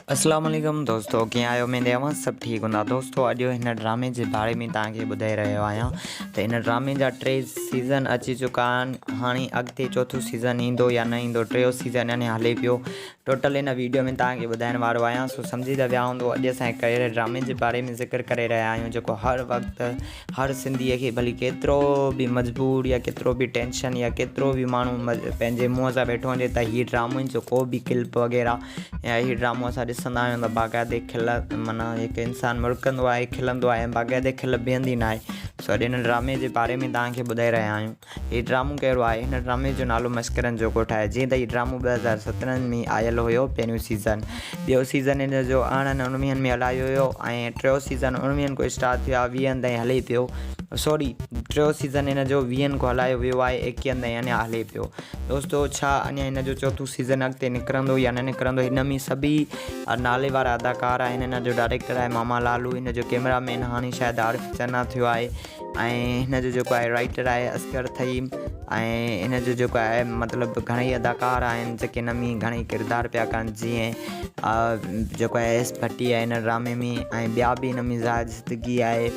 अस्सलाम वालेकुम दोस्तों, कीअं आहियो? उमेद आहे सभु ठीकु हूंदा। दोस्तों अॼु हिन ड्रामे जे बारे में तव्हांखे ॿुधाए रहियो आहियां त हिन ड्रामे जा 3 सीज़न अची चुका आहिनि। हाणे अॻिते चोथों सीज़न ईंदो या न ईंदो, 3 सीज़न अञा हले पियो। टोटल हिन वीडियो में तव्हांखे ॿुधाइण वारो आहियां। सो सम्झी त विया हूंदो अॼु असां कहिड़े ड्रामे जे बारे में ज़िक्र करे रहिया आहियूं जेको हर वक़्तु हर सिंधीअ खे भली केतिरो बि मजबूर या केतिरो बि टेंशन या केतिरो बि माण्हू पंहिंजे मुंहं सां वेठो हुजे त हीअ ड्रामो जो को बि क्लिप वग़ैरह या हीअ ड्रामो असां ॾिसंदा आहियूं त बाक़ाइदे खिल माना हिकु इंसानु मुड़कंदो आहे, खिलंदो आहे ऐं बाक़ाइदे खिल बीहंदी न आहे। सो अॼु हिन ड्रामे जे बारे में तव्हांखे ॿुधाए रहिया आहियूं। हीअ ड्रामो कहिड़ो आहे? हिन ड्रामे जो नालो मस्करनि जो ॻोठु आहे। जीअं त हीअ ड्रामो 2017 में आयल हुयो पहिरियों सीज़न। ॿियो सीज़न हिन जो 19 में हलायो हुयो ऐं 3 सीज़न 19 को स्टार्ट थियो आहे, 20 ताईं हले पियो। सॉरी, 3 सीज़न हिन जो 20 को हलायो वियो आहे, 21 ताईं अञा हले पियो। दोस्तों छा अञा हिन जो चोथों सीज़न अॻिते निकिरंदो या न निकिरंदो? हिन में सभी नाले वारा अदाकार आहिनि। हिन जो डायरेक्टर आहे मामा लालू, हिन जो कैमरामैन हाणे शायदि आरिफ चन्ना थियो आहे ऐं हिन जो जेको आहे राइटर आहे असगर थईम ऐं हिन जो जेको आहे मतिलबु घणेई अदाकार आहिनि जेके हिन में घणेई किरदार पिया कनि। जीअं जेको आहे एस भट्टी आहे हिन ड्रामे में ऐं ॿिया बि हिन में ज़ाहिद सिद्दीकी आहे।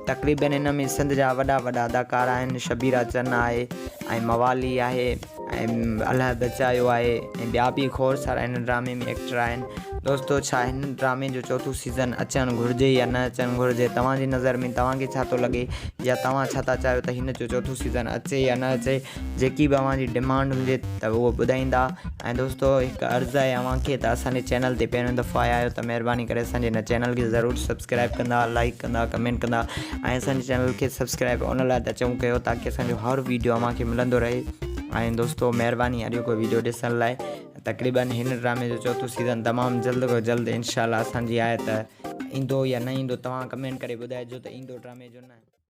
तक़रीबन हिन में सिंध जा वॾा वॾा अदाकार आहिनि। शबीरा चन्न आहे ऐं मवाली आहे ऐं अलाह बचायो आहे ऐं ॿिया बि खोड़ सारा हिन ड्रामे में एक्टर आहिनि। दोस्तों छा हिन ड्रामे जो चोथों सीज़न अचणु घुरिजे या न अचणु घुरिजे? तव्हांजी नज़र में तव्हांखे छा थो लॻे या तव्हां छा था चाहियो त हिन जो चोथों सीज़न अचे या न अचे? जेकी बि अव्हांजी डिमांड हुजे त उहो ॿुधाईंदा। ऐं दोस्तों हिकु अर्ज़ु आहे अव्हांखे त असांजे चैनल ते पहिरियों दफ़ो आया आहियो त महिरबानी करे असांजे हिन चैनल खे ज़रूरु सब्सक्राइब कंदा, लाइक कंदा, कमेंट कंदा ऐं असांजे चैनल खे सब्सक्राइब उन लाइ त चऊं कयो ताकी असांजो हर वीडियो अव्हांखे मिलंदो रहे। ऐं दोस्तों महिरबानी अॼु को वीडियो ॾिसण लाइ। तक़रीबन हिन ड्रामे जो चोथों सीज़न तमामु जल्द खां जल्द इंशाल्लाह असांजी आहे त ईंदो या न ईंदो, तव्हां कमेंट करे ॿुधाइजो त ईंदो ड्रामे जो न।